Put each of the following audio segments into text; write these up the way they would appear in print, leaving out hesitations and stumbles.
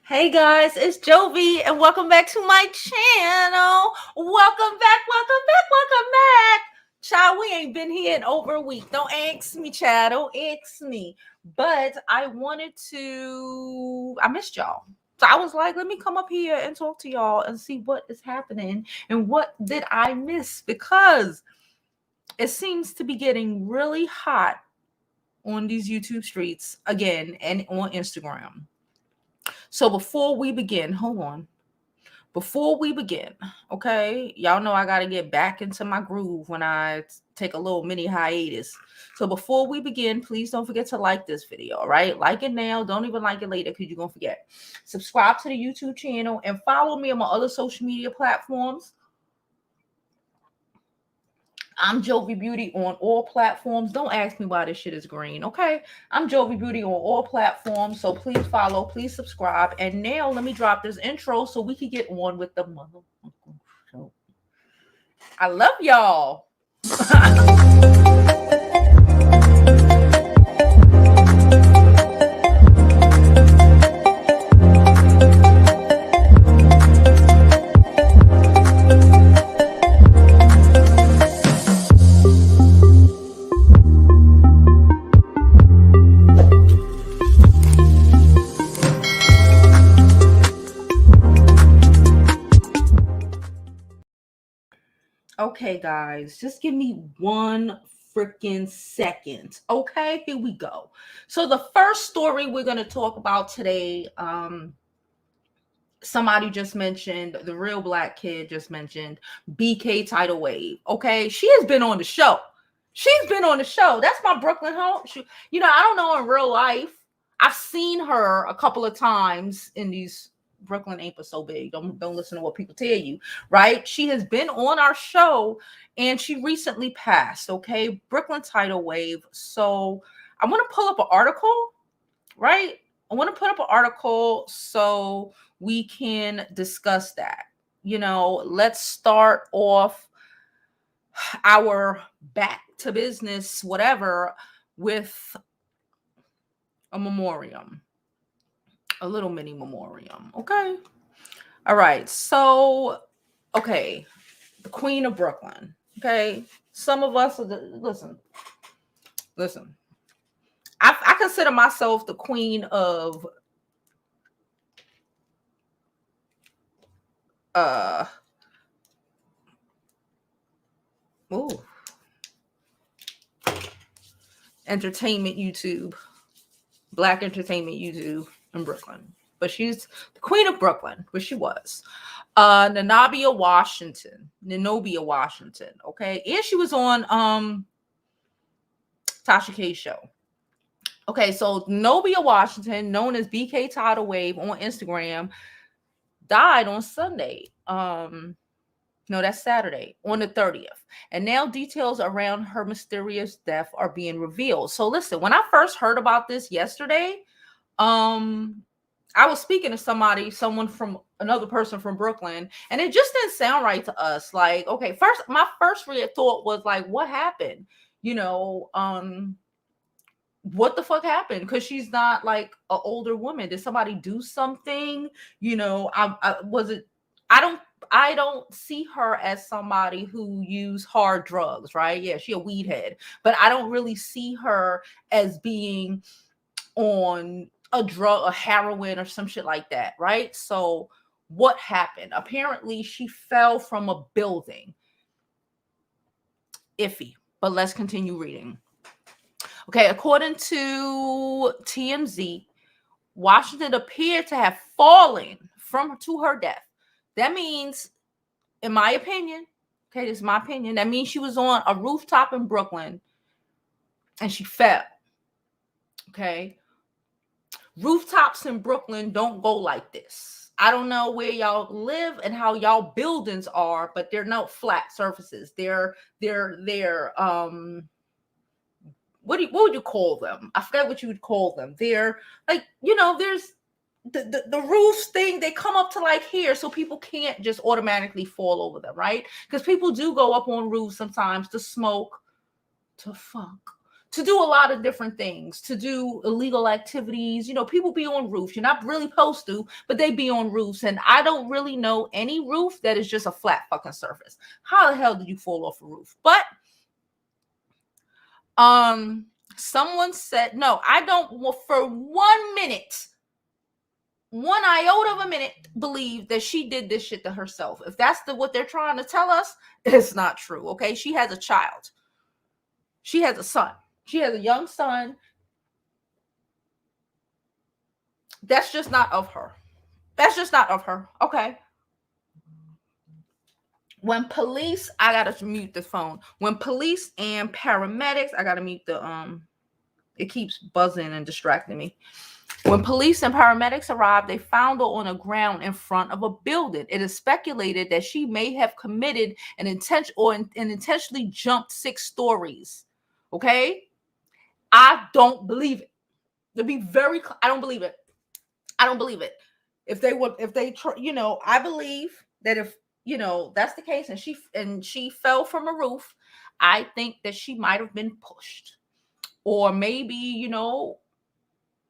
Hey guys, it's Jovi and welcome back to my channel. Welcome back. Child, we ain't been here in over a week. Don't ask me, child. Don't ask me. But I missed y'all. So I was like, let me come up here and talk to y'all and see what is happening and what did I miss, because it seems to be getting really hot on these YouTube streets again and on Instagram. So before we begin, hold on. Before we begin, okay, y'all know I got to get back into my groove when I take a little mini hiatus. So before we begin, please don't forget to like this video, all right? Like it now. Don't even like it later because you're going to forget. Subscribe to the YouTube channel and follow me on my other social media platforms. I'm Jovi Beauty on all platforms. Don't ask me why this shit is green, okay? I'm Jovi Beauty on all platforms, so please follow, please subscribe. And now let me drop this intro so we can get on with the motherfucking show. I love y'all. Okay, guys, just give me one freaking second. Okay, here we go. So the first story we're going to talk about today, somebody just mentioned, the real black kid just mentioned BK Tidal Wave. Okay, she has been on the show. That's my Brooklyn home. I don't know in real life. I've seen her a couple of times in these. Brooklyn ain't but so big. Don't listen to what people tell you, right? She has been on our show and she recently passed. Okay, Brooklyn Tidal Wave. So I want to pull up an article, right? I want to put up an article so we can discuss that. Let's start off our back to business, whatever, with a memoriam, a little mini memoriam. Okay. All right. So, okay. The Queen of Brooklyn. Okay. Some of us, listen. I consider myself the queen of entertainment YouTube, black entertainment YouTube in Brooklyn. But she's the Queen of Brooklyn, where she was. Nanobia Washington. Okay. And she was on Tasha K's show. Okay, so Nanobia Washington, known as BK Tidal Wave on Instagram, died on Sunday. No, that's Saturday, on the 30th. And now details around her mysterious death are being revealed. So listen, when I first heard about this yesterday, I was speaking to someone another person from Brooklyn, and it just didn't sound right to us. Like, okay, my first thought was like, what happened? What the fuck happened? Because she's not like an older woman. Did somebody do something? I don't see her as somebody who used hard drugs, right? Yeah, she a weed head, but I don't really see her as being on a drug, a heroin or some shit like that, right? So what happened? Apparently she fell from a building. Iffy, but let's continue reading. Okay, according to TMZ, Washington appeared to have fallen to her death. That means, in my opinion, okay, this is my opinion, that means she was on a rooftop in Brooklyn and she fell. Okay. Rooftops in Brooklyn don't go like this. I don't know where y'all live and how y'all buildings are, but they're not flat surfaces. They're what would you call them? I forgot what you would call them. They're like, there's the roofs thing, they come up to like here, so people can't just automatically fall over them, right? Because people do go up on roofs sometimes to smoke, to fuck, to do a lot of different things, to do illegal activities. You know, people be on roofs. You're not really supposed to, but they be on roofs. And I don't really know any roof that is just a flat fucking surface. How the hell did you fall off a roof? But someone said, no, I don't for 1 minute, 1 iota of a minute, believe that she did this shit to herself. If that's what they're trying to tell us, it's not true. Okay, she has a child. She has a son. She has a young son. That's just not of her. That's just not of her. Okay. When police, I gotta mute the phone. When police and paramedics, I gotta mute the it keeps buzzing and distracting me. When police and paramedics arrived, they found her on the ground in front of a building. It is speculated that she may have committed an intentionally jumped 6 stories. Okay, I don't believe it. To be very, I don't believe it. I don't believe it. If they, I believe that if that's the case, and she fell from a roof, I think that she might have been pushed, or maybe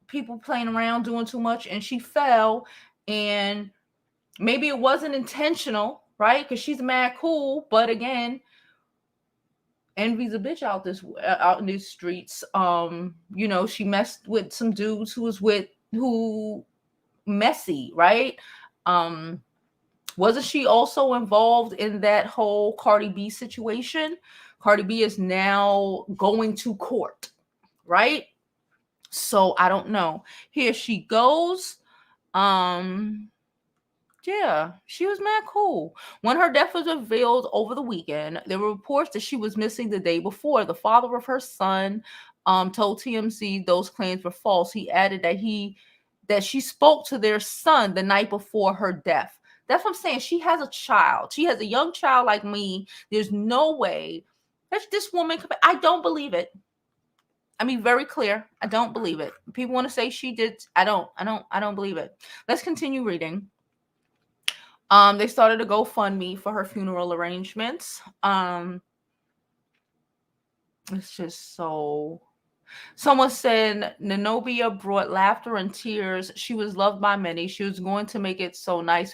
people playing around doing too much and she fell, and maybe it wasn't intentional, right? Because she's mad cool, but again, envy's a bitch out in these streets. She messed with some dudes who messy, right? Wasn't she also involved in that whole Cardi B situation? Cardi B is now going to court, right? So I don't know. Here she goes. Yeah, she was mad cool. When her death was revealed over the weekend, there were reports that she was missing the day before. The father of her son told TMZ those claims were false. He added that she spoke to their son the night before her death. That's what I'm saying. She has a child. She has a young child like me. There's no way that this woman could. I don't believe it. I mean, very clear. I don't believe it. People want to say she did. I don't believe it. Let's continue reading. They started a GoFundMe for her funeral arrangements. It's just so. Someone said Nanobia brought laughter and tears. She was loved by many. She was going to make it so nice.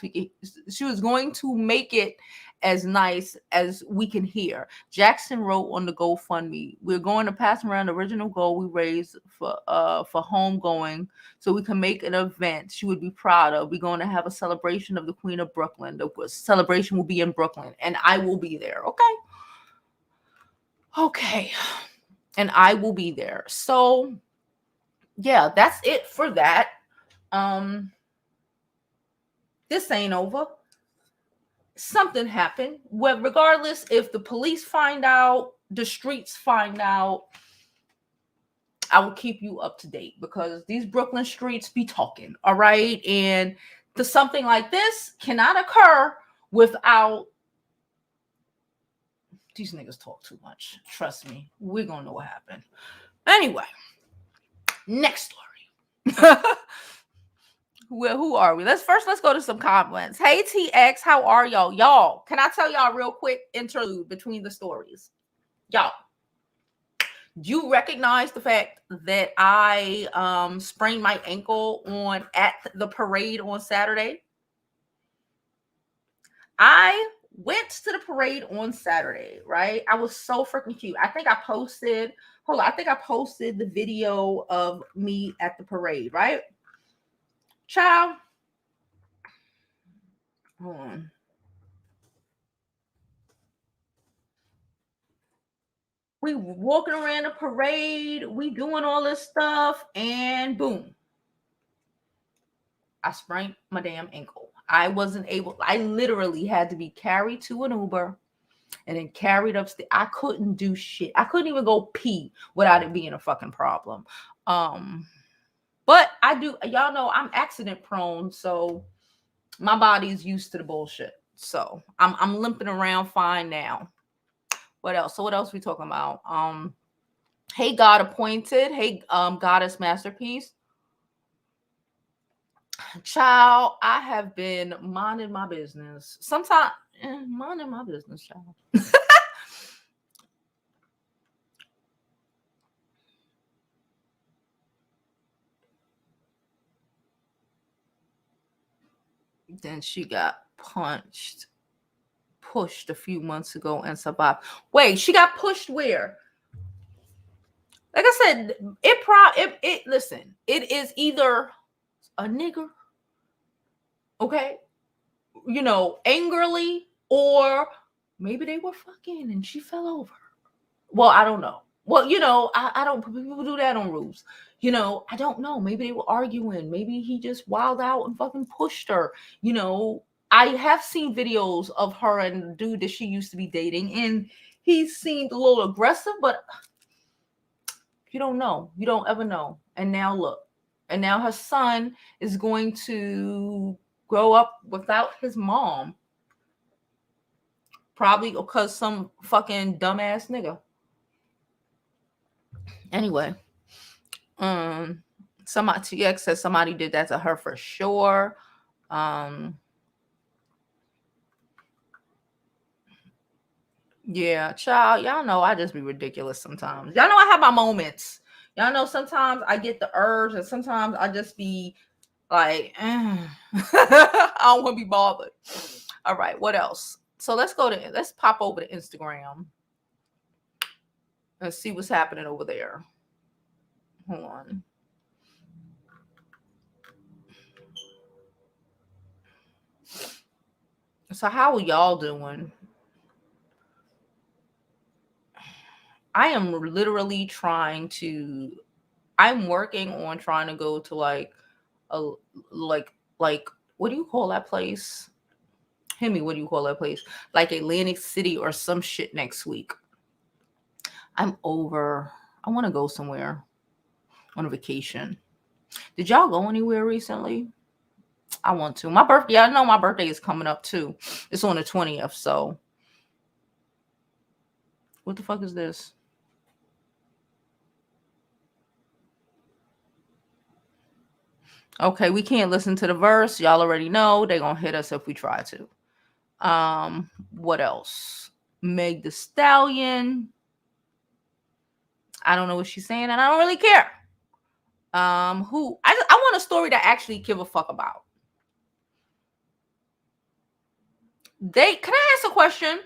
She was going to make it as nice as we can hear. Jackson wrote on the GoFundMe, "We're going to pass around the original goal we raised for homegoing so we can make an event she would be proud of. We're going to have a celebration of the Queen of Brooklyn. The celebration will be in Brooklyn, and I will be there." Okay. And I will be there. So yeah, that's it for that. This ain't over. Something happened. Well, regardless, if the police find out, the streets find out, I will keep you up to date, because these Brooklyn streets be talking. All right. And something like this cannot occur without. These niggas talk too much. Trust me. We're gonna know what happened. Anyway, next story. Well, who are we? Let's go to some comments. Hey TX, how are y'all? Y'all, can I tell y'all real quick interlude between the stories? Y'all, do you recognize the fact that I sprained my ankle at the parade on Saturday? I went to the parade on Saturday, right? I was so freaking cute. I think I posted the video of me at the parade, right? Child, hold on. We walking around the parade, we doing all this stuff, and boom, I sprained my damn ankle. I literally had to be carried to an Uber and then carried upstairs. I couldn't do shit. I couldn't even go pee without it being a fucking problem. But y'all know I'm accident prone, so my body's used to the bullshit. So I'm limping around fine now. What else? So what else we talking about? Hey, God appointed. Hey, Goddess Masterpiece. Child, I have been minding my business. Sometimes minding my business, child. Then she got pushed a few months ago and survived. Wait, she got pushed where? Like I said, listen, it is either a nigger, okay, angrily, or maybe they were fucking and she fell over. Well, I don't know. Well, I don't, people do that on roofs. I don't know. Maybe they were arguing. Maybe he just wilded out and fucking pushed her. I have seen videos of her and the dude that she used to be dating, and he seemed a little aggressive, but you don't know. You don't ever know. And now look. And now her son is going to grow up without his mom. Probably because some fucking dumbass nigga. Anyway. Somebody TX says somebody did that to her for sure. Yeah, child, y'all know I just be ridiculous sometimes. Y'all know I have my moments. Y'all know sometimes I get the urge, and sometimes I just be like, I don't want to be bothered. All right, what else? So let's pop over to Instagram and see what's happening over there. Hold on. So how are y'all doing? I am literally I'm working on trying to go to like what do you call that place? Hemi, what do you call that place? Like Atlantic City or some shit next week. I want to go somewhere on a vacation. Did y'all go anywhere recently? I want to. My birthday, I know my birthday is coming up too. It's on the 20th, so. What the fuck is this? Okay, we can't listen to the verse. Y'all already know they're gonna hit us if we try to. What else? Meg the Stallion. I don't know what she's saying, and I don't really care. I want a story to actually give a fuck about. Can I ask a question?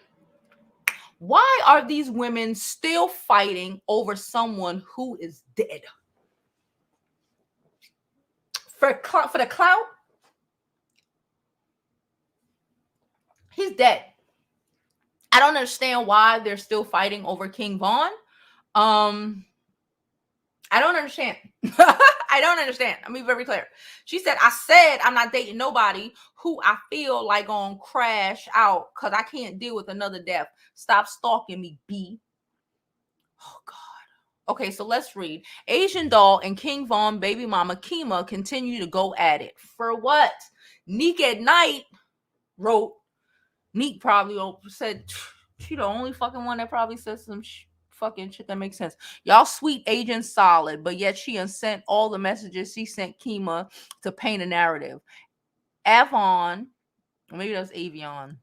Why are these women still fighting over someone who is dead? For the clout? He's dead. I don't understand why they're still fighting over King Von. I don't understand. I don't understand. Let me be very clear. She said I'm not dating nobody who I feel like gonna crash out because I can't deal with another death. Stop stalking me, B. Oh, God. Okay, so let's read. Asian Doll and King Von baby mama Kima continue to go at it. For what? Neek at Night wrote, Neek probably said, she the only fucking one that probably said some fucking shit that makes sense. Y'all sweet agent solid, but yet she sent all the messages she sent Kima to paint a narrative. Avon, maybe that's Avion,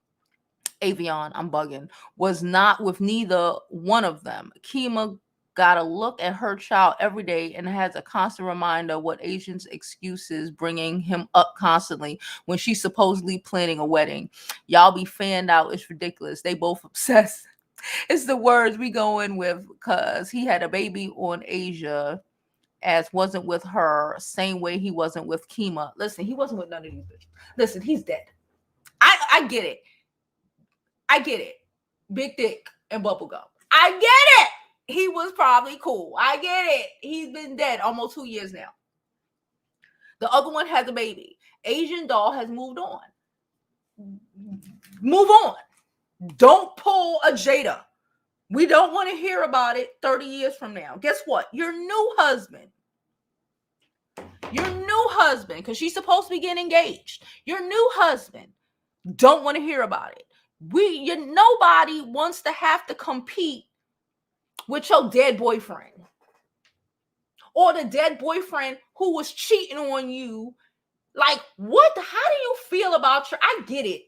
I'm bugging, was not with neither one of them. Kima gotta look at her child every day and has a constant reminder what Asian's excuses bringing him up constantly when she's supposedly planning a wedding. Y'all be fanned out. It's ridiculous. They both obsessed. It's the words we going with because he had a baby on Asia as wasn't with her, same way he wasn't with Kima. Listen, he wasn't with none of these bitches. Listen, he's dead. I get it. I get it. Big dick and bubblegum. I get it. He was probably cool. I get it. He's been dead almost 2 years now. The other one has a baby. Asian Doll has moved on. Move on. Don't pull a Jada. We don't want to hear about it 30 years from now. Guess what? Your new husband, because she's supposed to be getting engaged. Your new husband don't want to hear about it. Nobody wants to have to compete with your dead boyfriend or the dead boyfriend who was cheating on you. Like, what? How do you feel about I get it.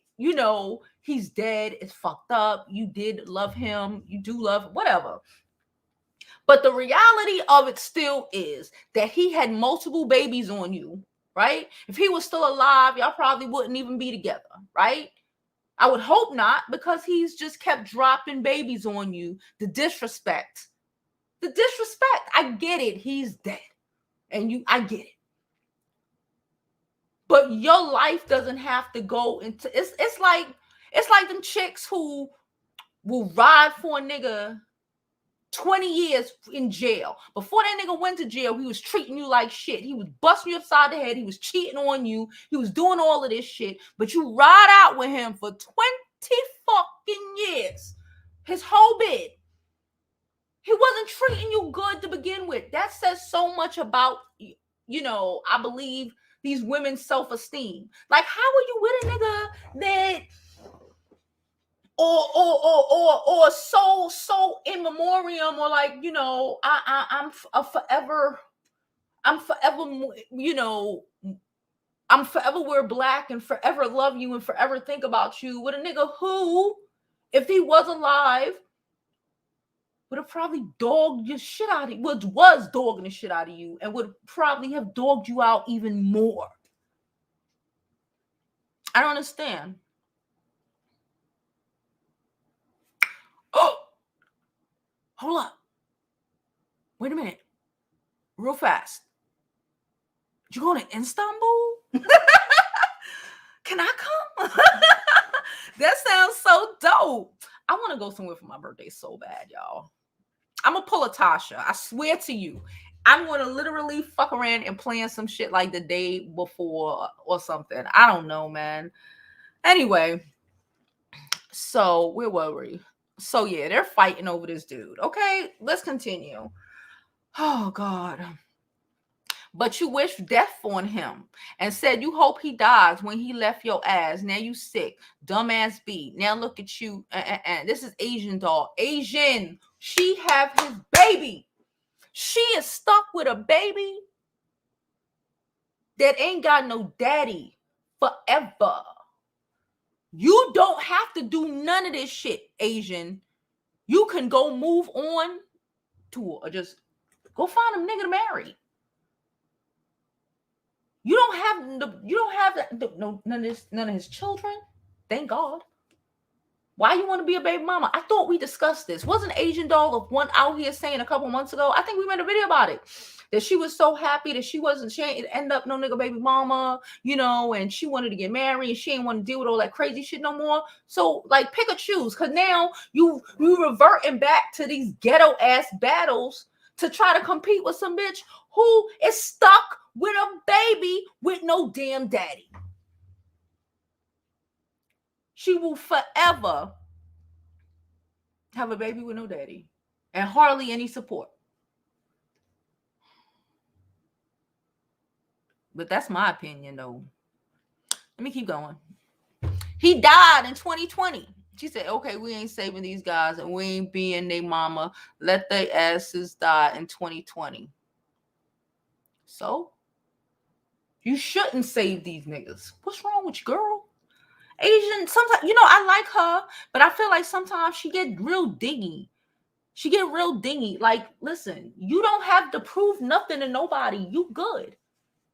He's dead. It's fucked up. You did love him. You do love whatever. But the reality of it still is that he had multiple babies on you, right? If he was still alive, y'all probably wouldn't even be together, right? I would hope not, because he's just kept dropping babies on you. The disrespect. I get it. He's dead. And I get it. But your life doesn't have to go into it's like them chicks who will ride for a nigga 20 years in jail. Before that nigga went to jail, he was treating you like shit. He was busting you upside the head. He was cheating on you. He was doing all of this shit. But you ride out with him for 20 fucking years. His whole bid. He wasn't treating you good to begin with. That says so much about, I believe, these women's self-esteem. Like, how are you with a nigga that or so in memoriam, or like, I'm forever, I'm forever wear black and forever love you and forever think about you, with a nigga who, if he was alive, would have probably dogged your shit out of you, was dogging the shit out of you, and would probably have dogged you out even more. I don't understand. Oh, hold up. Wait a minute. Real fast. You going to Istanbul? Can I come? That sounds so dope. I want to go somewhere for my birthday so bad, y'all. I'm going to pull a Tasha. I swear to you. I'm going to literally fuck around and plan some shit like the day before or something. I don't know, man. Anyway, so where were we? So yeah, they're fighting over this dude. Okay, let's continue. Oh, God. But you wish death on him and said you hope he dies when he left your ass. Now you sick, dumbass B. Now look at you. This is Asian doll. Asian. She have his baby. She is stuck with a baby that ain't got no daddy forever. You don't have to do none of this shit, Asian. You can go move on to, or just go find a nigga to marry. You don't have none of his children. Thank God. Why you want to be a baby mama? I thought we discussed this. Wasn't Asian doll of one out here saying a couple months ago? I think we made a video about it. That she was so happy that she ain't end up no nigga baby mama, and she wanted to get married and she ain't want to deal with all that crazy shit no more. So like, pick or choose, because now you reverting back to these ghetto ass battles to try to compete with some bitch who is stuck with a baby with no damn daddy. She will forever have a baby with no daddy and hardly any support. But that's my opinion, though. Let me keep going. He died in 2020. She said, okay, we ain't saving these guys and we ain't being their mama. Let their asses die in 2020. So, you shouldn't save these niggas. What's wrong with you, girl? Asian, sometimes, I like her, but I feel like sometimes she get real dingy. Like, listen, you don't have to prove nothing to nobody. You good.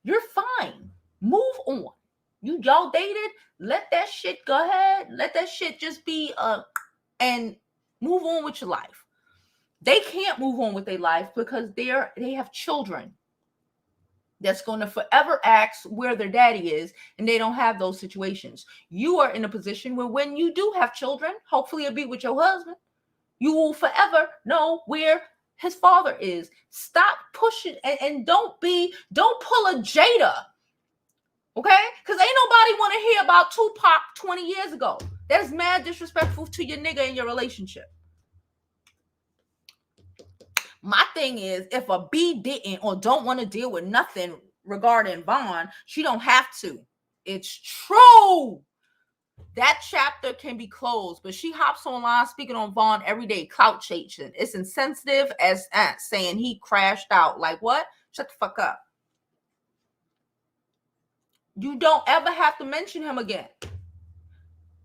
You're fine. Move on. Y'all dated. Let that shit go ahead. Let that shit just be and move on with your life. They can't move on with their life because they have children that's going to forever ask where their daddy is, and they don't have those situations. You are in a position where when you do have children, hopefully it'll be with your husband, you will forever know where his father is. Stop pushing and don't pull a Jada. Okay? Because ain't nobody want to hear about Tupac 20 years ago. That is mad disrespectful to your nigga in your relationship. My thing is, if a B didn't or don't want to deal with nothing regarding Vaughn, she don't have to. It's true. That chapter can be closed, but she hops online speaking on Vaughn every day, clout chasing. It's insensitive as saying he crashed out. Like, what? Shut the fuck up. You don't ever have to mention him again.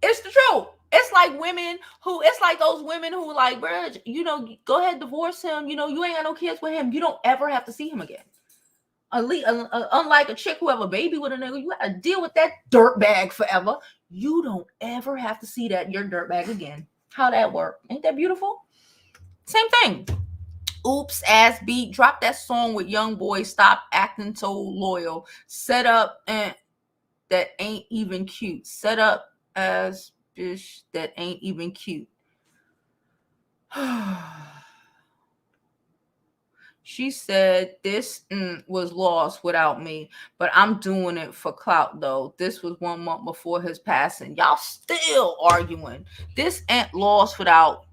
It's the truth. It's like those women who like, bro, go ahead, divorce him. You ain't got no kids with him. You don't ever have to see him again. Unlike a chick who have a baby with a nigga, you gotta deal with that dirt bag forever. You don't ever have to see your dirt bag again. How that work? Ain't that beautiful? Same thing. Oops, ass beat. Drop that song with Young Boy. Stop acting so loyal. Set up and that ain't even cute. Set up as bitch that ain't even cute. She said this was lost without me, but I'm doing it for clout though. This was 1 month before his passing. Y'all still arguing. This ain't lost without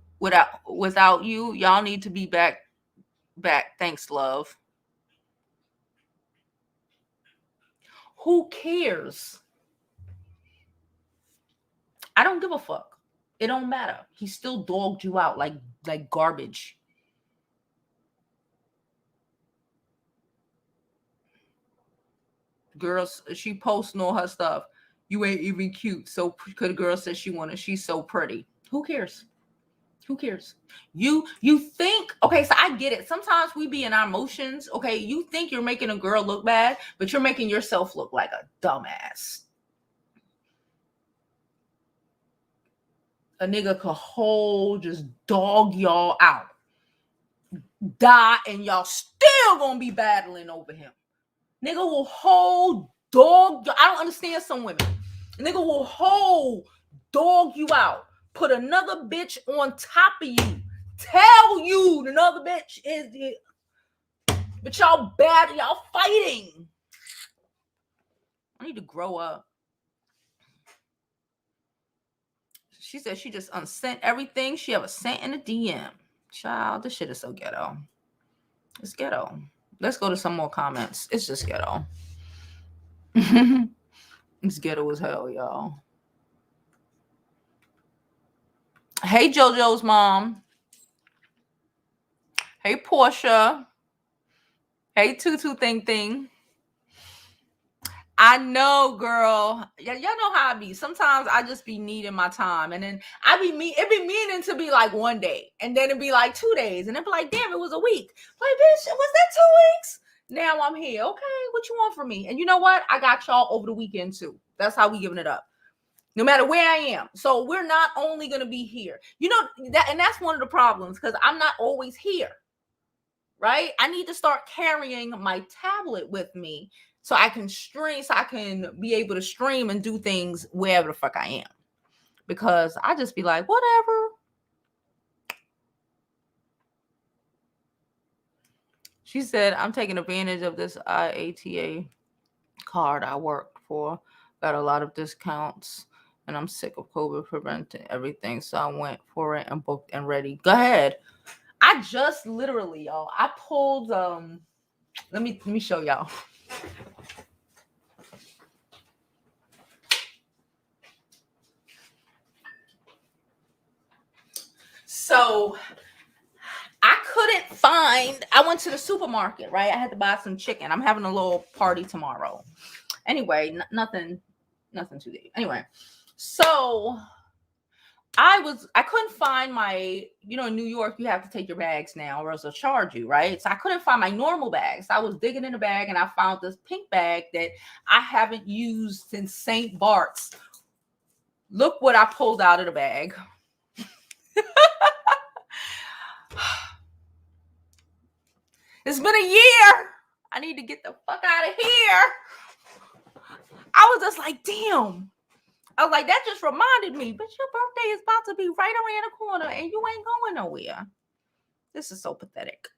you. Y'all need to be back. Thanks, love. Who cares? I don't give a fuck. It don't matter. He still dogged you out like garbage. Girls, she posting all her stuff. You ain't even cute. So because the girl says she's so pretty. Who cares? Who cares? You think, okay, so I get it. Sometimes we be in our emotions. Okay, you think you're making a girl look bad, but you're making yourself look like a dumbass. A nigga could just dog y'all out, die, and y'all still gonna be battling over him. Nigga will hold dog. I don't understand some women. Nigga will hold dog you out. Put another bitch on top of you. Tell you another bitch is it. But y'all bad. Y'all fighting. I need to grow up. She said she just unsent everything. She have a sent in a DM. Child, this shit is so ghetto. It's ghetto. Let's go to some more comments. It's just ghetto. It's ghetto as hell, y'all. Hey, JoJo's mom. Hey, Portia. Hey, Tutu Thing. I know, girl. Y'all know how I be. Sometimes I just be needing my time. And then it be meaning to be like 1 day. And then it'd be like 2 days. And it'd be like, damn, it was a week. Like, bitch, was that 2 weeks? Now I'm here. Okay, what you want from me? And you know what? I got y'all over the weekend too. That's how we giving it up. No matter where I am. So we're not only going to be here. You know, that's one of the problems because I'm not always here. Right? I need to start carrying my tablet with me so I can stream, so I can be able to stream and do things wherever the fuck I am. Because I just be like, whatever. She said, I'm taking advantage of this IATA card I worked for. Got a lot of discounts. And I'm sick of COVID preventing everything. So I went for it and booked and ready. Go ahead. I just literally, y'all, I pulled, let me show y'all. So I went to the supermarket, right? I had to buy some chicken. I'm having a little party tomorrow. Anyway, nothing too deep. Anyway, so I couldn't find my, in New York, you have to take your bags now or else they'll charge you, right? So I couldn't find my normal bags. I was digging in the bag and I found this pink bag that I haven't used since St. Bart's. Look what I pulled out of the bag. It's been a year. I need to get the fuck out of here. I was just like, damn. I was like, that just reminded me, but your birthday is about to be right around the corner and you ain't going nowhere. This is so pathetic.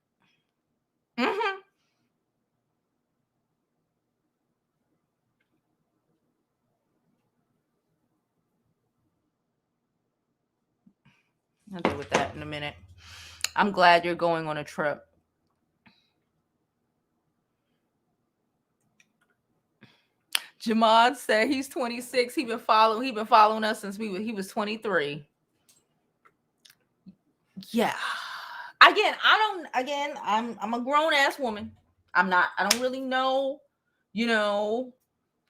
Mm-hmm. I'll deal with that in a minute. I'm glad you're going on a trip. Jamad said he's 26. He been following us since he was 23. Yeah. I'm a grown ass woman. I don't really know,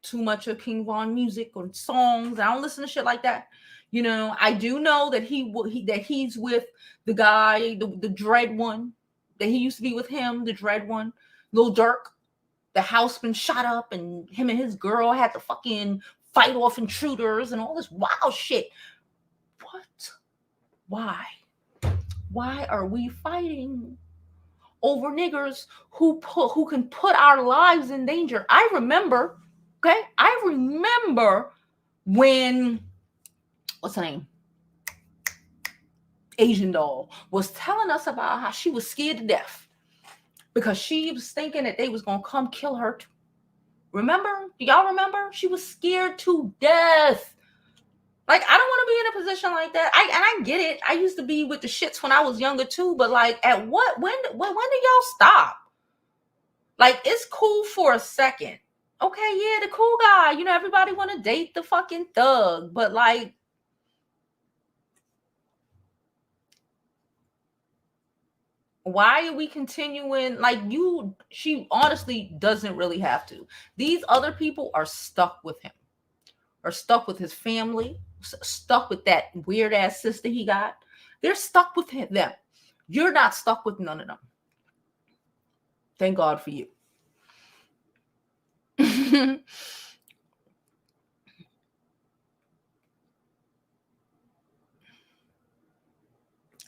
too much of King Von music or songs. I don't listen to shit like that. I do know that he's with the guy, the dread one, that he used to be with him, the dread one, Lil Durk. the house been shot up and him and his girl had to fucking fight off intruders and all this wild shit. What? Why are we fighting over niggers who can put our lives in danger? I remember when, what's her name? Asian doll was telling us about how she was scared to death because she was thinking that they was gonna come kill her too. Remember? Do y'all remember? She was scared to death. Like, I don't want to be in a position like that. I get it. I used to be with the shits when I was younger too, but like, at when did y'all stop? Like, it's cool for a second. Okay, yeah, the cool guy. You know, everybody want to date the fucking thug, but like, why are we continuing? Like, she honestly doesn't really have to. These other people are stuck with him, are stuck with his family, stuck with that weird ass sister he got. They're stuck with them. You're not stuck with none of them. Thank God for you.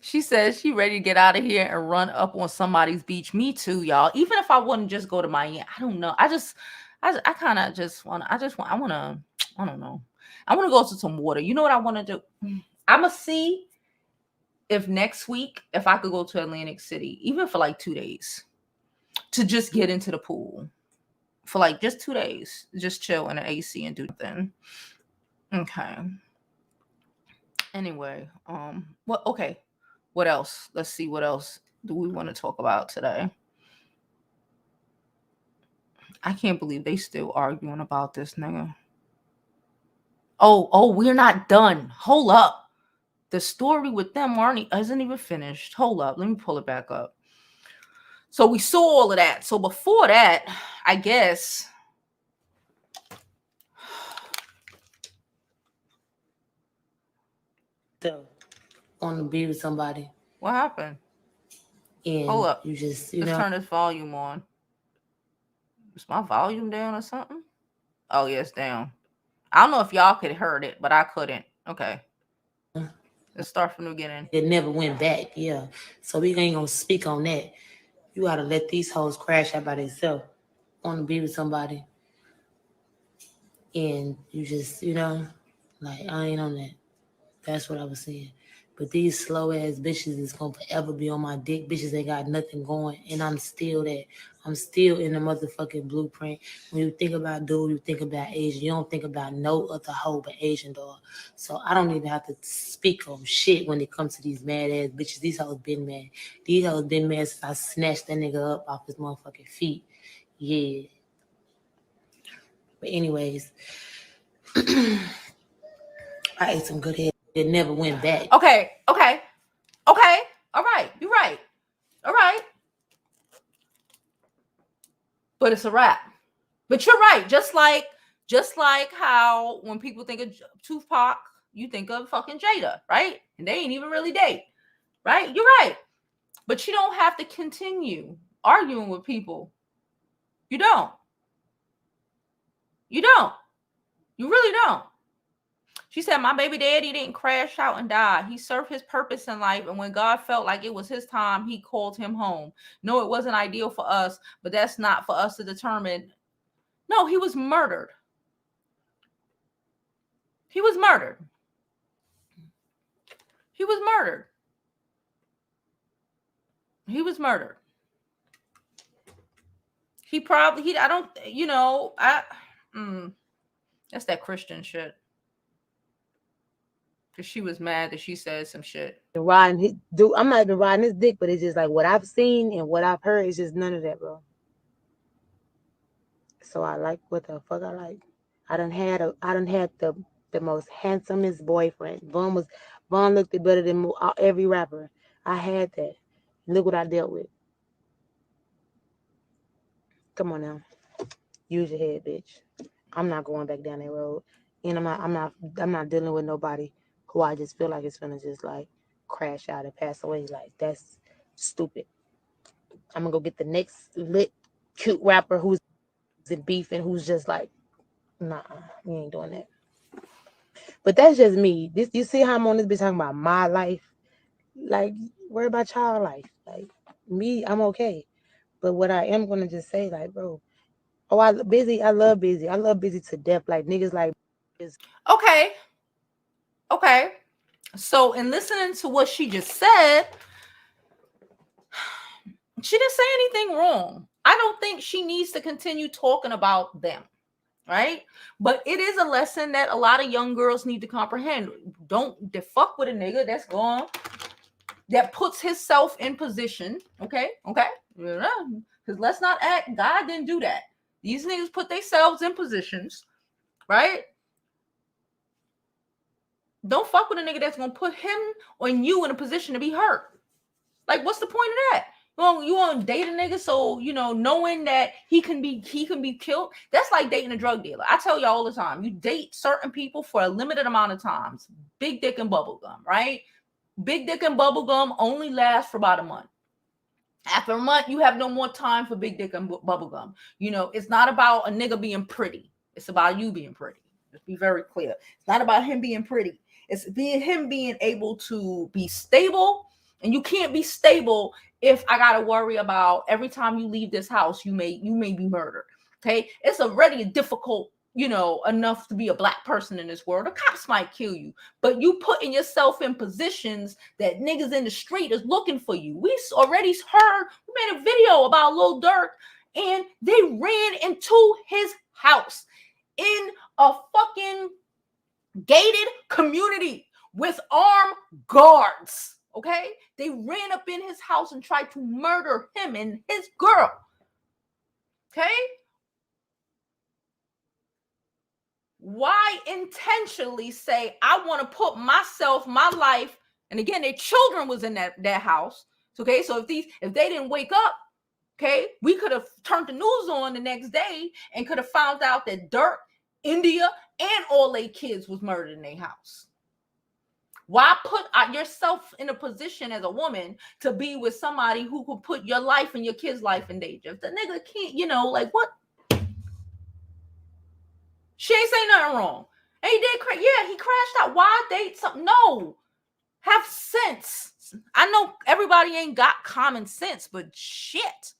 She says she ready to get out of here and run up on somebody's beach. Me too, y'all. Even if I wouldn't just go to Miami, I don't know. I don't know. I want to go to some water. You know what I want to do? I'm going to see if next week, if I could go to Atlantic City, even for like 2 days, to just get into the pool for like just 2 days, just chill in an AC and do nothing. Okay. Anyway, what else? Let's see, what else do we want to talk about today? I can't believe they still arguing about this nigga. Oh, we're not done. Hold up. The story with them isn't even finished. Hold up. Let me pull it back up. So we saw all of that. So before that, I guess, So, want to be with somebody. What happened? And hold up. You just, Let's turn this volume on. Is my volume down or something? Oh, yeah, it's down. I don't know if y'all could heard it, but I couldn't. Okay. Let's start from the beginning. It never went back. Yeah. So we ain't going to speak on that. You got to let these hoes crash out by themselves. Want to be with somebody. And you just, like, I ain't on that. That's what I was saying. But these slow ass bitches is gonna forever be on my dick. Bitches ain't got nothing going, and I'm still that. I'm still in the motherfucking blueprint. When you think about dude, you think about Asian. You don't think about no other hoe but Asian dog. So I don't even have to speak on shit when it comes to these mad ass bitches. These hoes been mad. These hoes been mad since I snatched that nigga up off his motherfucking feet. Yeah. But anyways, I ate some good head. It never went back. Okay. All right. You're right. All right. But it's a wrap. But you're right. Just like how when people think of Tupac, you think of fucking Jada, right? And they ain't even really date, right? You're right. But you don't have to continue arguing with people. You don't. You really don't. She said, my baby daddy didn't crash out and die. He served his purpose in life. And when God felt like it was his time, he called him home. No, it wasn't ideal for us, but that's not for us to determine. No, he was murdered. He was murdered. He was murdered. He was murdered. That's that Christian shit. Because she was mad that she said some shit. I'm not even riding his dick, but it's just like what I've seen and what I've heard is just none of that, bro. So I like what the fuck I like. I done had the most handsomest boyfriend. Vaughn looked better than every rapper. I had that. Look what I dealt with. Come on now. Use your head, bitch. I'm not going back down that road. And I'm not dealing with nobody who I just feel like it's gonna just like crash out and pass away. Like, that's stupid. I'm gonna go get the next lit, cute rapper who's and beefing who's just like, nah, we ain't doing that. But that's just me. This, you see how I'm on this bitch talking about my life? Like, worry about y'all life. Like, me, I'm okay. But what I am gonna just say, like, bro, oh, I love busy to death. Like, niggas like is Okay. Okay. So in listening to what she just said, she didn't say anything wrong. I don't think she needs to continue talking about them, right? But it is a lesson that a lot of young girls need to comprehend. Don't fuck with a nigga that's gone, that puts himself in position. Okay. Because let's not act, God didn't do that. These niggas put themselves in positions, right? Don't fuck with a nigga that's gonna put him or you in a position to be hurt. Like, what's the point of that? You want to date a nigga so knowing that he can be killed? That's like dating a drug dealer. I tell you all the time, you date certain people for a limited amount of times. Big dick and bubble gum, right? Big dick and bubble gum only lasts for about a month. After a month, you have no more time for big dick and bubble gum. It's not about a nigga being pretty. It's about you being pretty. Let's be very clear. It's not about him being pretty. It's him being able to be stable. And you can't be stable if I gotta worry about every time you leave this house, you may be murdered. Okay, it's already difficult, enough to be a black person in this world. The cops might kill you, but you putting yourself in positions that niggas in the street is looking for you. We already heard, we made a video about Lil Durk, and they ran into his house in a fucking gated community with armed guards. Okay, they ran up in his house and tried to murder him and his girl. Okay, why intentionally say I want to put myself, my life, and again, their children was in that house. Okay, so if they didn't wake up, okay, we could have turned the news on the next day and could have found out that Durk, India, and all their kids was murdered in their house. Why put yourself in a position as a woman to be with somebody who could put your life and your kid's life in danger? If the nigga can't, like what? She ain't say nothing wrong. And he did, he crashed out. Why date something? No. Have sense. I know everybody ain't got common sense, but shit.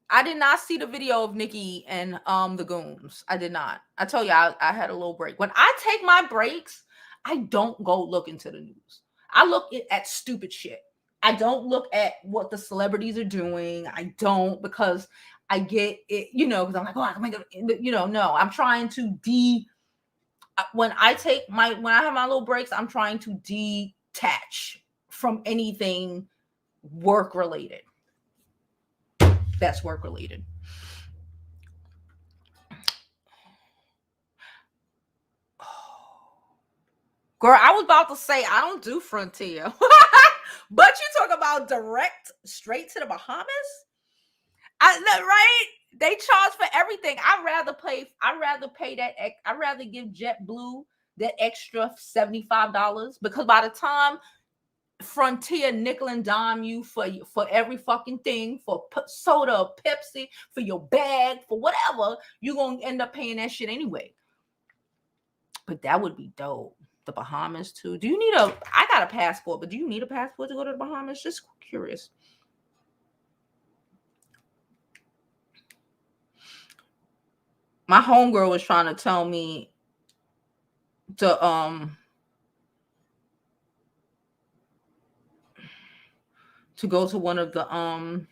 I did not see the video of Nikki and the goons. I did not. I told you I had a little break. When I take my breaks, I don't go look into the news. I look at stupid shit. I don't look at what the celebrities are doing. I don't, because I get it, because I'm like, oh, I can make it, no, I'm trying to when I have my little breaks, I'm trying to detach from anything work related. That's work related. Girl, I was about to say I don't do Frontier. But you talk about direct straight to the Bahamas? Right? They charge for everything. I'd rather give JetBlue that extra $75, because by the time Frontier nickel and dime you for every fucking thing, for soda, Pepsi, for your bag, for whatever, you're going to end up paying that shit anyway. But that would be dope. The Bahamas too. I got a passport, but do you need a passport to go to the Bahamas? Just curious. My homegirl was trying to tell me to go to one of the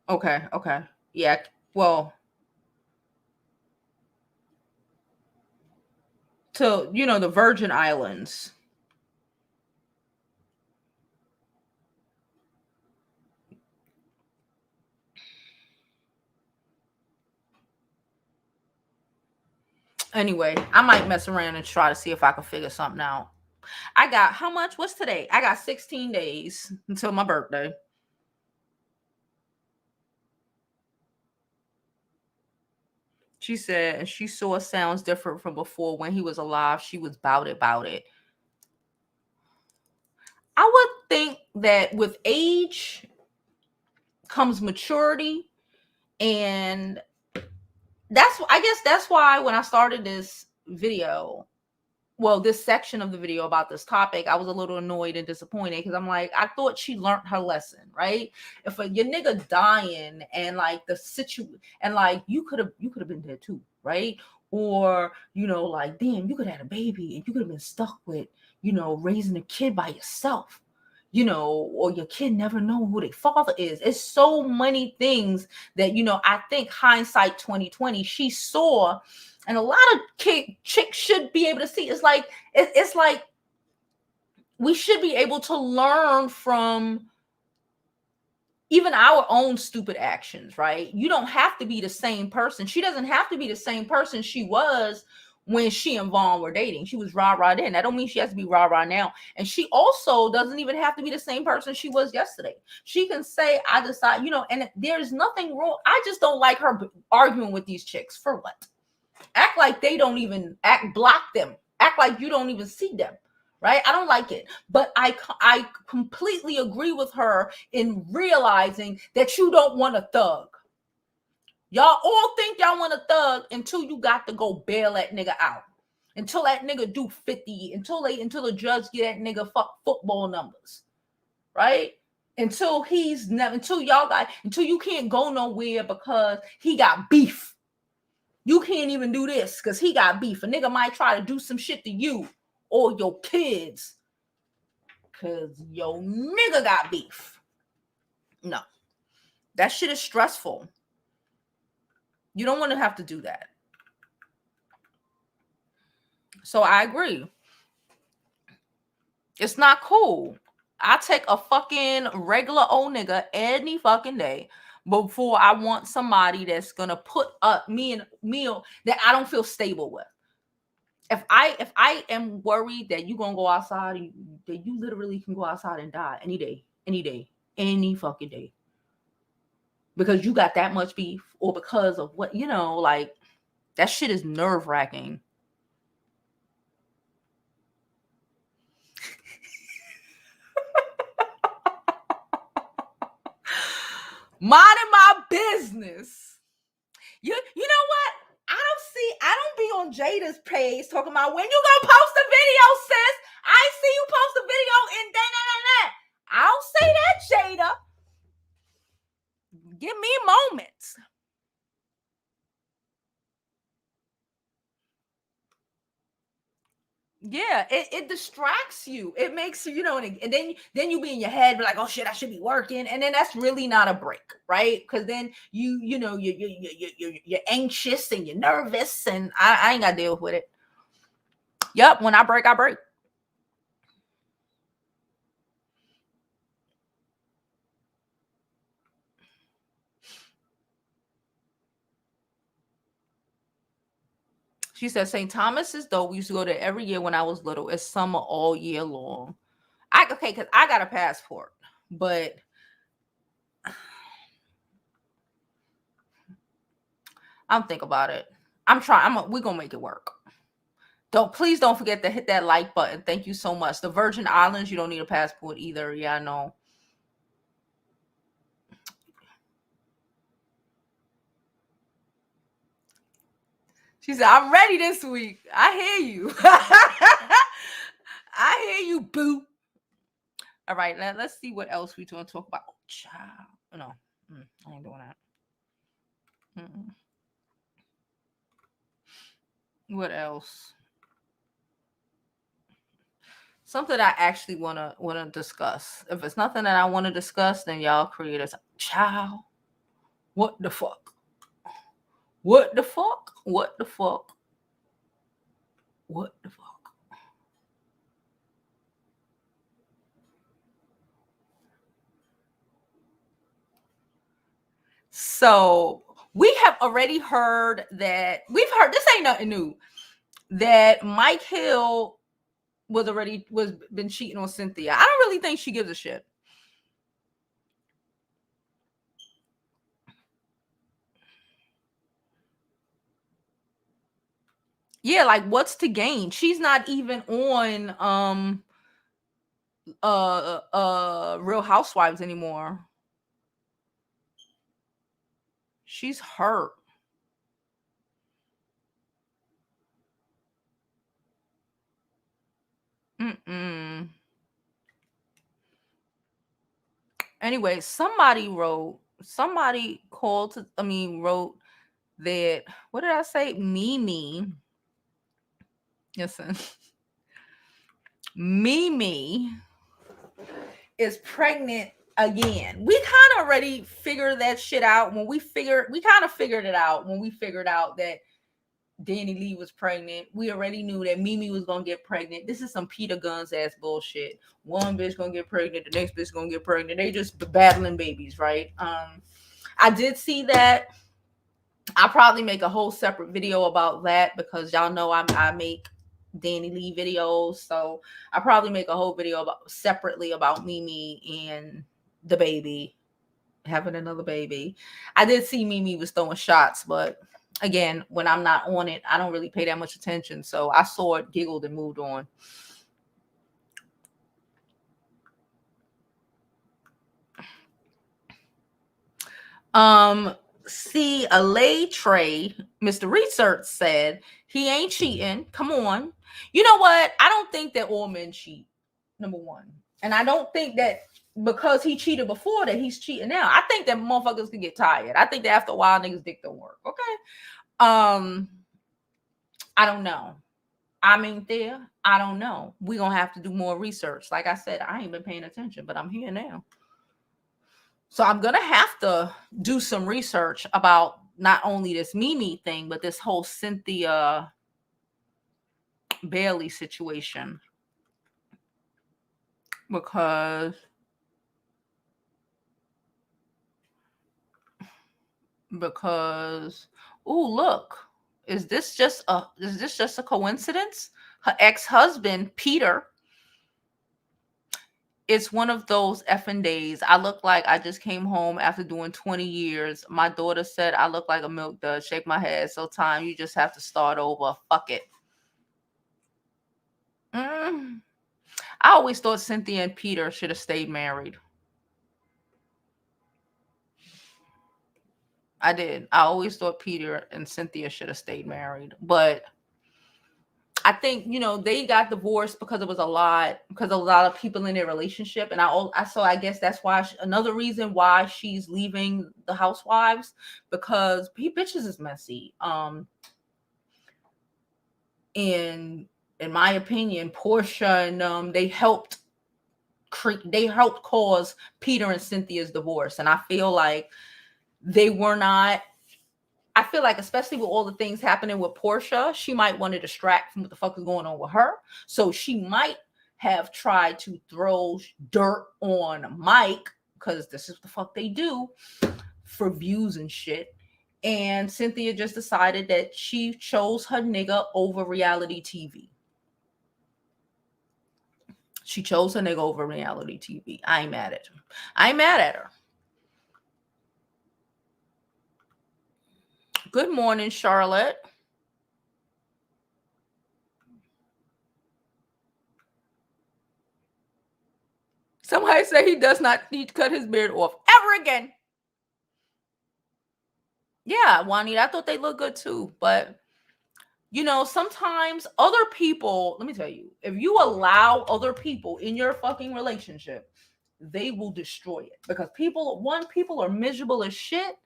okay. Yeah, well, to the Virgin Islands. Anyway, I might mess around and try to see if I can figure something out. I got how much? What's today? I got 16 days until my birthday. She said she saw sounds different from before when he was alive. She was about it. I would think that with age comes maturity, and I guess that's why when I started this video, well, this section of the video about this topic, I was a little annoyed and disappointed because I'm like, I thought she learned her lesson, right? If your nigga dying and like the situation, and like you could have been there too, right? Or like, damn, you could have had a baby and you could have been stuck with raising a kid by yourself, or your kid never know who their father is. It's so many things that I think hindsight 2020 she saw. And a lot of chicks should be able to see. It's like we should be able to learn from even our own stupid actions, right? You don't have to be the same person. She doesn't have to be the same person she was when she and Vaughn were dating. She was rah-rah then. That don't mean she has to be rah-rah now. And she also doesn't even have to be the same person she was yesterday. She can say, I decide, and there's nothing wrong. I just don't like her arguing with these chicks. For what? Act like they don't even block them. Act like you don't even see them, right? I don't like it. But I completely agree with her in realizing that you don't want a thug. Y'all all think y'all want a thug until you got to go bail that nigga out. Until that nigga do 50, until the judge get that nigga football numbers, right? Until you can't go nowhere because he got beef. You can't even do this because he got beef. A nigga might try to do some shit to you or your kids because your nigga got beef. No, that shit is stressful. You don't want to have to do that. So I agree. It's not cool. I take a fucking regular old nigga any fucking day before I want somebody that's gonna put up me in a meal that I don't feel stable with. If I am worried that you're gonna go outside, that you literally can go outside and die any day, any fucking day, because you got that much beef, or because of what, like, that shit is nerve-wracking. Minding my business. You know what? I don't be on Jada's page talking about when you gonna post a video, sis. I see you post a video and that. I don't say that, Jada. Give me moments. Yeah, it distracts you. It makes you, and then you be in your head, be like, oh shit, I should be working, and then that's really not a break, right? Because then you're anxious and you're nervous, and I ain't gotta deal with it. Yep, when I break, I break. She said St. Thomas is dope. We used to go there every year when I was little. It's summer all year long. Because I got a passport, but I'm thinking about it. I'm trying. We're gonna make it work. Please don't forget to hit that like button. Thank you so much. The Virgin Islands, you don't need a passport either. Yeah, I know. She said, I'm ready this week. I hear you. I hear you, boo. All right, let's see what else we want to talk about. Oh, child. No, I ain't doing that. What else? Something I actually wanna discuss. If it's nothing that I want to discuss, then y'all create a child. What the fuck? What the fuck? What the fuck? What the fuck? So we have already heard that this ain't nothing new, that Mike Hill was been cheating on Cynthia. I don't really think she gives a shit. Yeah, like what's to gain? She's not even on Real Housewives anymore. She's hurt. Anyway, somebody wrote that, what did I say? Mimi. Listen. Mimi is pregnant again. We kind of already figured that shit out we kind of figured it out when we figured out that Danny Lee was pregnant. We already knew that Mimi was gonna get pregnant. This is some Peter Guns ass bullshit. One bitch gonna get pregnant, the next bitch gonna get pregnant. They just battling babies, right? I did see that. I'll probably make a whole separate video about that because y'all know I make Danny Lee videos, so I'll probably make a whole video separately about Mimi and the baby, having another baby. I did see Mimi was throwing shots, but again, when I'm not on it, I don't really pay that much attention. So I saw it, giggled, and moved on. See, a lay tray, Mr. Research said he ain't cheating. Come on. You know what? I don't think that all men cheat, number one. And I don't think that because he cheated before that he's cheating now. I think that motherfuckers can get tired. I think that after a while niggas dick don't work. Okay. I don't know. I mean, I don't know. We're gonna have to do more research. Like I said, I ain't been paying attention, but I'm here now. So I'm gonna have to do some research about not only this Mimi thing, but this whole Cynthia Bailey situation. Because oh, look, is this just a coincidence? Her ex-husband, Peter. It's one of those effing days. I look like I just came home after doing 20 years. My daughter said I look like a milk dud. Shake my head. So time, you just have to start over. Fuck it. I always thought Cynthia and Peter should have stayed married. I did. I always thought Peter and Cynthia should have stayed married. But I think, they got divorced because a lot of people in their relationship. And I guess that's why another reason why she's leaving the Housewives, because bitches is messy. In my opinion, Portia and they helped cause Peter and Cynthia's divorce. And I feel like especially with all the things happening with Portia, she might want to distract from what the fuck is going on with her. So she might have tried to throw dirt on Mike, because this is what the fuck they do for views and shit. And Cynthia just decided that she chose her nigga over reality TV. She chose her nigga over reality TV. I ain't mad at her. Good morning, Charlotte. Somebody say he does not need to cut his beard off ever again. Yeah, Juanita, I thought they looked good too. But, sometimes other people, let me tell you, if you allow other people in your fucking relationship, they will destroy it. Because people are miserable as shit,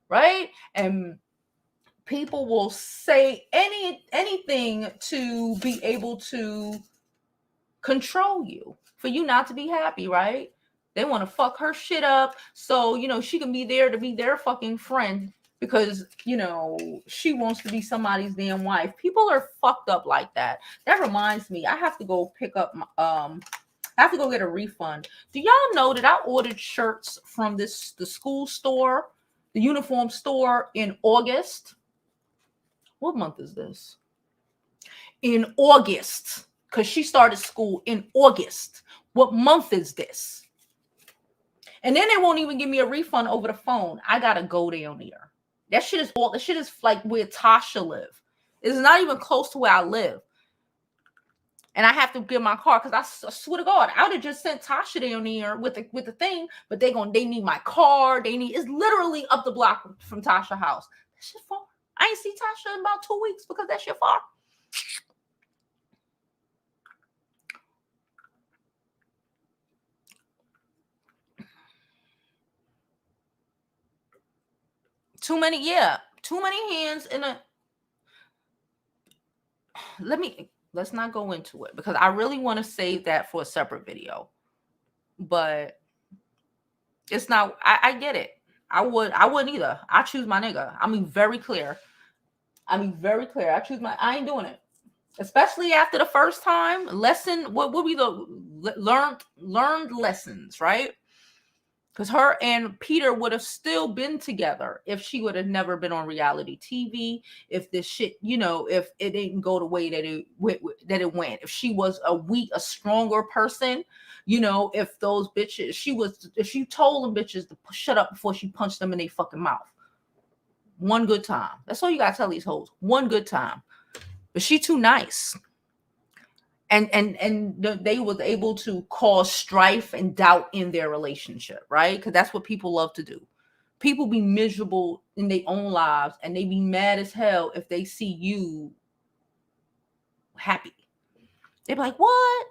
right? And people will say anything to be able to control you, for you not to be happy, right? They want to fuck her shit up so she can be there to be their fucking friend, because she wants to be somebody's damn wife. People are fucked up like that. That reminds me, I have to go pick up I have to go get a refund. Do y'all know that I ordered shirts from the school store, the uniform store, in August? What month is this? In August, because she started school in August. What month is this? And then they won't even give me a refund over the phone. I gotta go down there. That shit is like where Tasha live. It's not even close to where I live. and I have to get my car because I swear to God, I would have just sent Tasha down there with the thing, but they need my car. It's literally up the block from Tasha's house. That shit far. I ain't see Tasha in about 2 weeks because that shit far. Too many hands in a. Let's not go into it because I really want to save that for a separate video. But it's not. I get it. I wouldn't either. I choose my nigga. I mean, very clear. I choose I ain't doing it. Especially after the first time. What would be the learned lessons, right? Because her and Peter would have still been together if she would have never been on reality TV. If this shit, if it didn't go the way that it went. If she was a stronger person, if those bitches, if she told them bitches to shut up before she punched them in their fucking mouth. One good time. That's all you gotta tell these hoes. One good time. But she too nice. And they was able to cause strife and doubt in their relationship, right? Because that's what people love to do. People be miserable in their own lives, and they be mad as hell if they see you happy. They be like, what?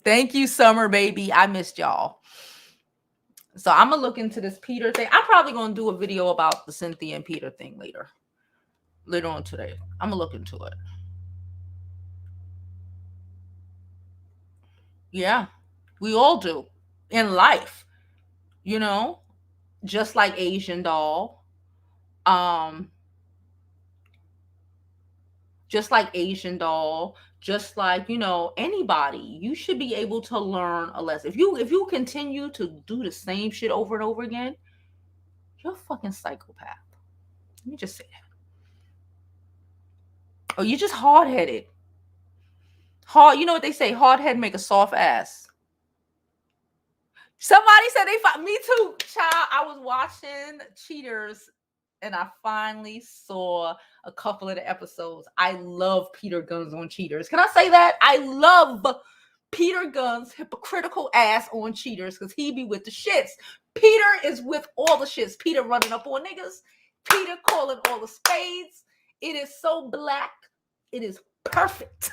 Thank you, Summer Baby. I missed y'all. So I'm gonna look into this Peter thing. I'm probably gonna do a video about the Cynthia and Peter thing later on today. I'm gonna look into it. Yeah, we all do in life, just like Asian Doll. Just like Asian Doll, just like, anybody, you should be able to learn a lesson. If you continue to do the same shit over and over again, you're a fucking psychopath. Let me just say that. Or you're just hard-headed. You know what they say? Hard head make a soft ass. Somebody said me too, child. I was watching Cheaters and I finally saw a couple of the episodes. I love Peter Gunn's on Cheaters. Can I say that? I love Peter Gunn's hypocritical ass on Cheaters because he be with the shits. Peter is with all the shits. Peter running up on niggas. Peter calling all the spades. It is so black. It is perfect.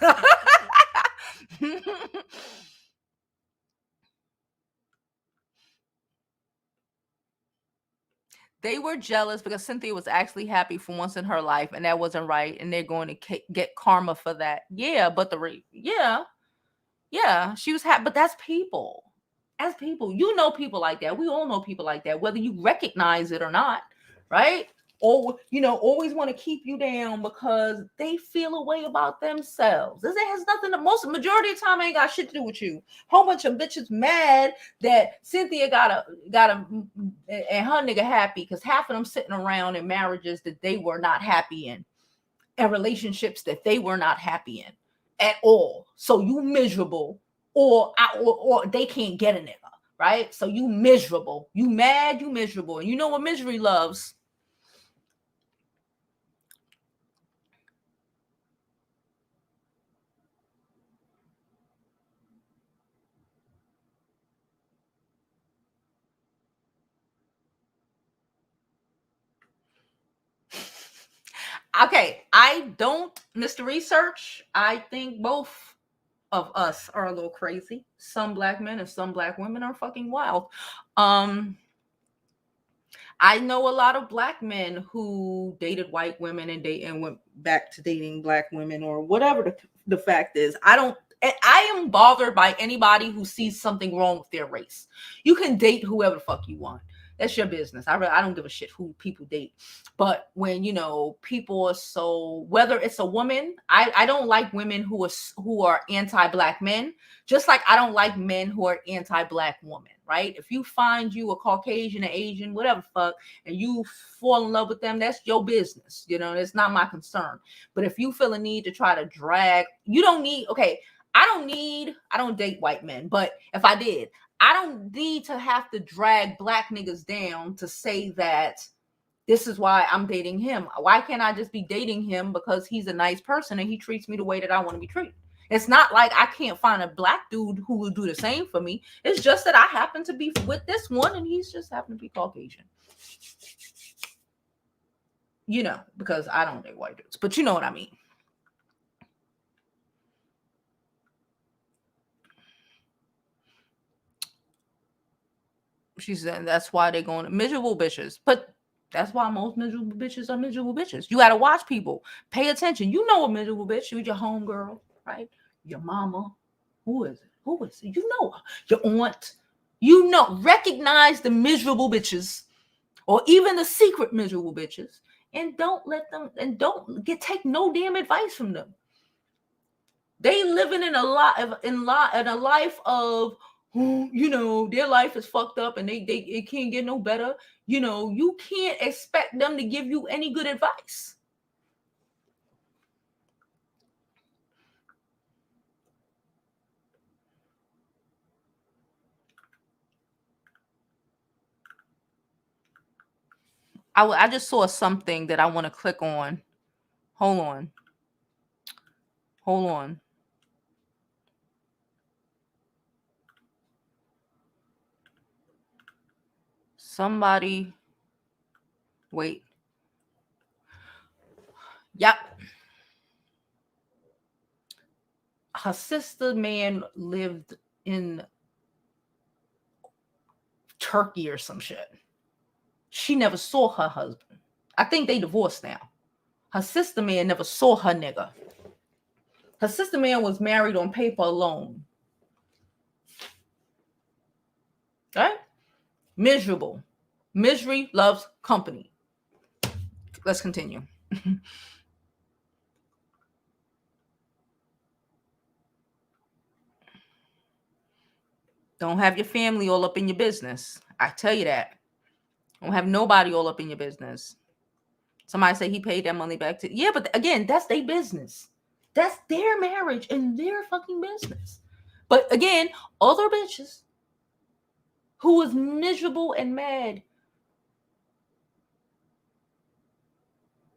They were jealous because Cynthia was actually happy for once in her life, and that wasn't right. And they're going to get karma for that. Yeah, but she was happy. But that's people. As people, people like that. We all know people like that, whether you recognize it or not, right? Or always want to keep you down because they feel a way about themselves. It has nothing. Majority of the time ain't got shit to do with you. Whole bunch of bitches mad that Cynthia got a and her nigga happy because half of them sitting around in marriages that they were not happy in, and relationships that they were not happy in at all. So you miserable, or they can't get a nigga, right? So you miserable, you mad, you miserable, and you know what misery loves. Okay, I don't, Mr. Research. I think both of us are a little crazy. Some black men and some black women are fucking wild. I know a lot of black men who dated white women and went back to dating black women or whatever the fact is. I am bothered by anybody who sees something wrong with their race. You can date whoever the fuck you want. That's your business. I don't give a shit who people date. But when, people are so, whether it's a woman, I don't like women who are anti-black men, just like I don't like men who are anti-black women, right? If you find you a Caucasian, an Asian, whatever the fuck, and you fall in love with them, that's your business. It's not my concern. But if you feel a need to try to drag, I don't date white men, but if I did, I don't need to have to drag black niggas down to say that This is why I'm dating him. Why can't I just be dating him because he's a nice person and he treats me the way that I want to be treated? It's not like I can't find a black dude who will do the same for me. It's just that I happen to be with this one and he's just happen to be Caucasian. You know, because I don't date white dudes, but you know what I mean. She said that's why they're going to miserable bitches. But that's why most miserable bitches are miserable bitches. You got to watch people. Pay attention. You know a miserable bitch. You're your homegirl, right? Your mama. Who is it? Who is it? You know her. Your aunt. You know. Recognize the miserable bitches or even the secret miserable bitches and don't let them, and don't take no damn advice from them. They living in a life of, you know, their life is fucked up and it can't get no better. You know, you can't expect them to give you any good advice. I just saw something that I want to click on. Hold on. Somebody, wait. Yep. Her sister man lived in Turkey or some shit. She never saw her husband. I think they divorced now. Her sister man never saw her nigga. Her sister man was married on paper alone. Right? Miserable. Misery loves company. Let's continue. Don't have your family all up in your business. I tell you that. Don't have nobody all up in your business. Somebody say he paid that money back to. Yeah, but again, that's their business. That's their marriage and their fucking business. But again, other bitches who was miserable and mad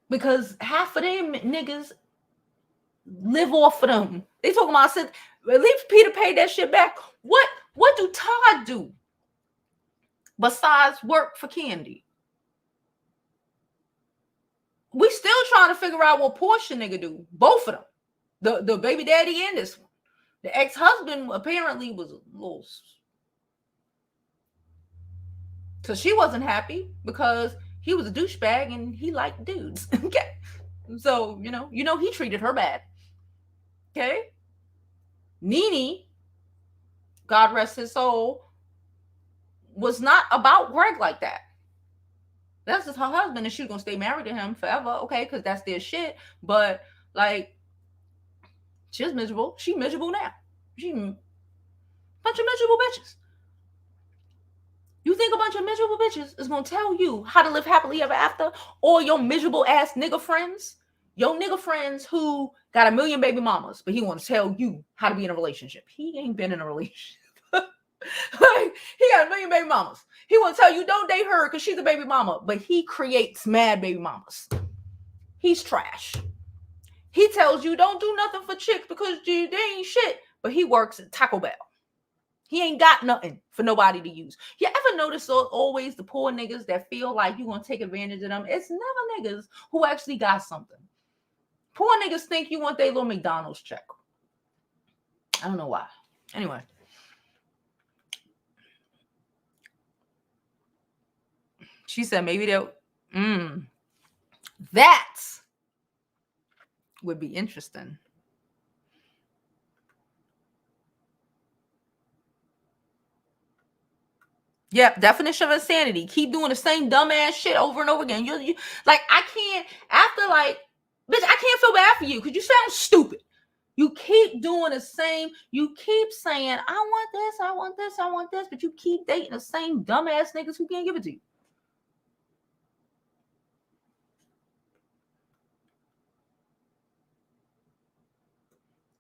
because half of them niggas live off of them. They talking about, said, at least Peter paid that shit back. What do Todd do besides work for Candy? We still trying to figure out what Portia nigga do. Both of them. The baby daddy and this one. The ex-husband apparently was a little... So she wasn't happy because he was a douchebag and he liked dudes. Okay. So, you know, he treated her bad. Okay. Nene, God rest his soul, was not about Greg like that. That's just her husband and she's going to stay married to him forever. Okay. Because that's their shit. But like, she's miserable. She miserable now. She a bunch of miserable bitches. You think a bunch of miserable bitches is going to tell you how to live happily ever after? Or your miserable ass nigga friends? Your nigga friends who got a million baby mamas, but he want to tell you how to be in a relationship. He ain't been in a relationship. Like, he got a million baby mamas. He want to tell you don't date her because she's a baby mama, but he creates mad baby mamas. He's trash. He tells you don't do nothing for chicks because they ain't shit, but he works at Taco Bell. He ain't got nothing for nobody to use. You ever notice always the poor niggas that feel like you're going to take advantage of them? It's never niggas who actually got something. Poor niggas think you want their little McDonald's check. I don't know why. Anyway. She said maybe they'll... that would be interesting. Yep, definition of insanity. Keep doing the same dumbass shit over and over again. You like, I can't, after like, bitch, I can't feel bad for you because you sound stupid. You keep doing the same, you keep saying, I want this, I want this, I want this, but you keep dating the same dumbass niggas who can't give it to you.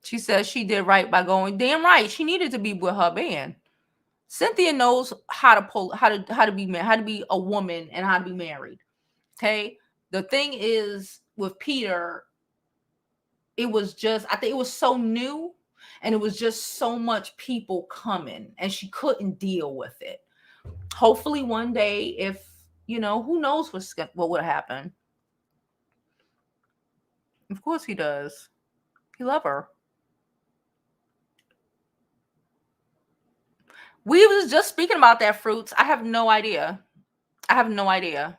She says she did right by going, damn right, she needed to be with her man. Cynthia knows how to be a woman and how to be married. Okay. The thing is with Peter, it was just, I think it was so new and it was just so much people coming and she couldn't deal with it. Hopefully one day, if, you know, who knows what would happen. Of course he does. He loves her. We was just speaking about that, Fruits. I have no idea. I have no idea.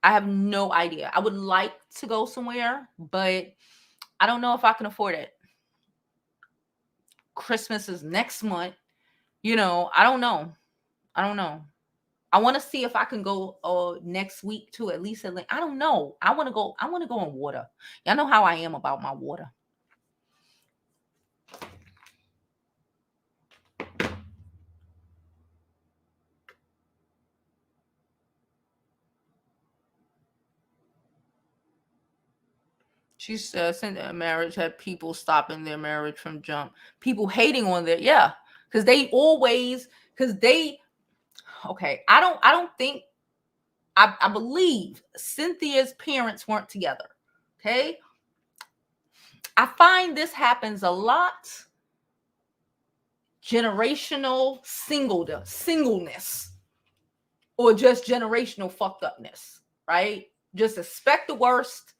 I would like to go somewhere, but I don't know if I can afford it. Christmas is next month. You know, I don't know. I want to see if I can go next week to at least Atlanta. I don't know. I want to go on water. Y'all know how I am about my water. She says, since their marriage had people stopping their marriage from jump, people hating on their, yeah, because they always, okay, I don't think, I believe Cynthia's parents weren't together. Okay. I find this happens a lot. Generational singleness, or just generational fucked upness, right? Just expect the worst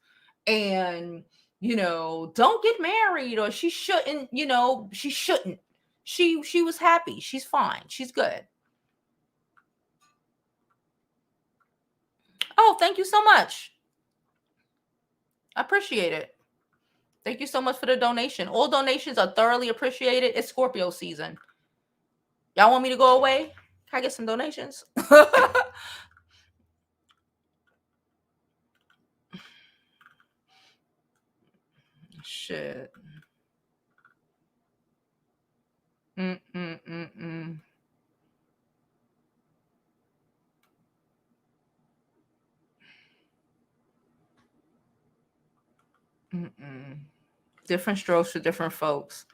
and, you know, don't get married, or she shouldn't, you know, she shouldn't. She was happy. She's fine. She's good. Oh, thank you so much. I appreciate it. Thank you so much for the donation. All donations are thoroughly appreciated. It's Scorpio season. Y'all want me to go away? Can I get some donations? Shit. Mm-mm-mm-mm. Mm-mm. Different strokes for different folks.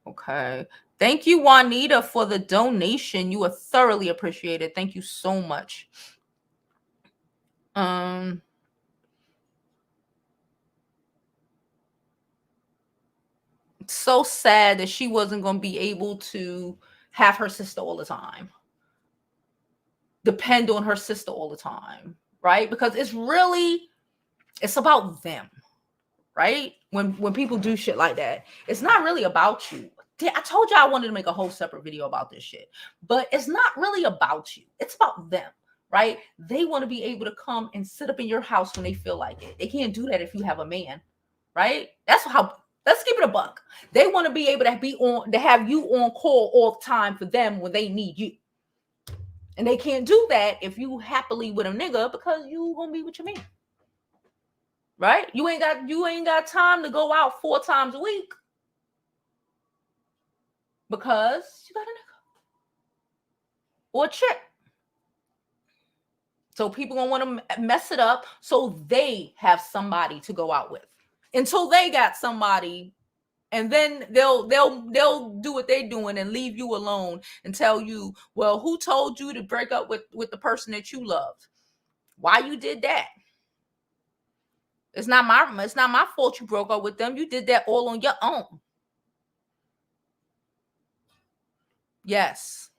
Okay. Thank you, Juanita, for the donation. You are thoroughly appreciated. Thank you so much. It's so sad that she wasn't going to be able to have her sister all the time. Depend on her sister all the time, right? Because it's about them, right? When people do shit like that, it's not really about you. I told you I wanted to make a whole separate video about this shit, but it's not really about you. It's about them, right? They want to be able to come and sit up in your house when they feel like it. They can't do that if you have a man, right? Let's keep it a buck. They want to be able to have you on call all the time for them when they need you. And they can't do that if you happily with a nigga, because you gonna be with your man. Right? You ain't got time to go out 4 times a week because you got a nigga or a chick. So people gonna want to mess it up so they have somebody to go out with until they got somebody, and then they'll do what they're doing and leave you alone and tell you, well, who told you to break up with the person that you loved? Why you did that? It's not my fault you broke up with them. You did that all on your own. Yes.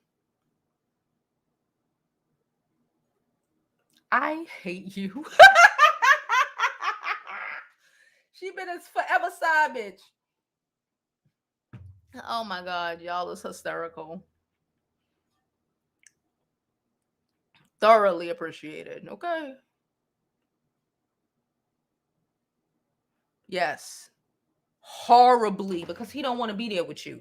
I hate you. She been a forever side bitch. Oh my God, y'all is hysterical. Thoroughly appreciated. Okay. Yes. Horribly, because he don't want to be there with you.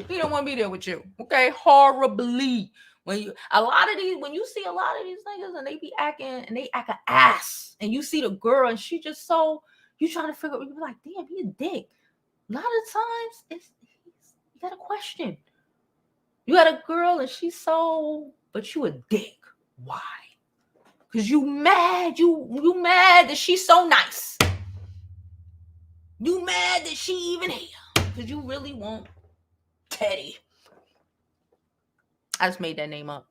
He don't want to be there with you. Okay. Horribly. When you see a lot of these niggas and they act an ass, and you see the girl and she just so, you trying to figure, you're like, damn, he a dick. A lot of times you got a question. You got a girl and she's so, but you a dick. Why? Because you mad. You mad that she's so nice. You mad that she even here. Because you really want Teddy. I just made that name up.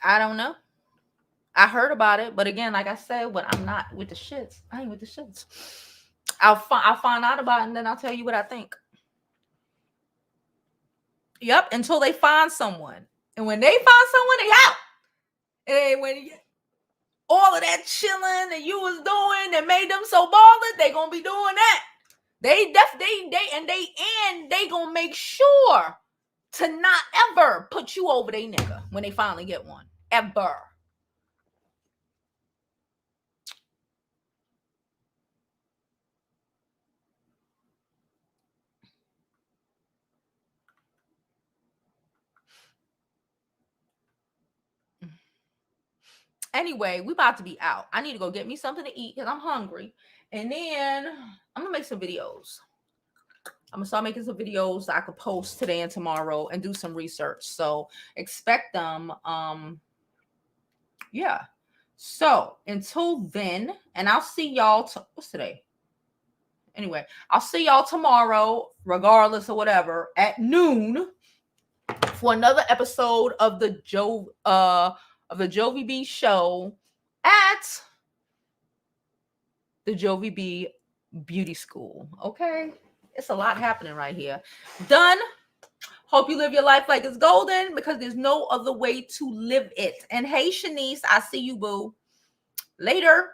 I don't know. I heard about it, but again, like I said, when I'm not with the shits, I ain't with the shits. I'll find out about it and then I'll tell you what I think. Yep, until they find someone. And when they find someone, they out. And when all of that chilling that you was doing that made them so bothered, they gonna be doing that. They gonna make sure to not ever put you over they nigga when they finally get one. Ever. Anyway, we about to be out. I need to go get me something to eat because I'm hungry. And then I'm gonna make some videos. I'm gonna start making some videos that I could post today and tomorrow and do some research. So expect them. Yeah. So until then, and I'll see y'all. What's today? Anyway, I'll see y'all tomorrow, regardless of whatever, at noon for another episode of the Jovi B show at the Jovi B Beauty School. Okay, it's a lot happening right here. Done. Hope you live your life like it's golden because there's no other way to live it. And hey, Shanice, I see you, boo. Later.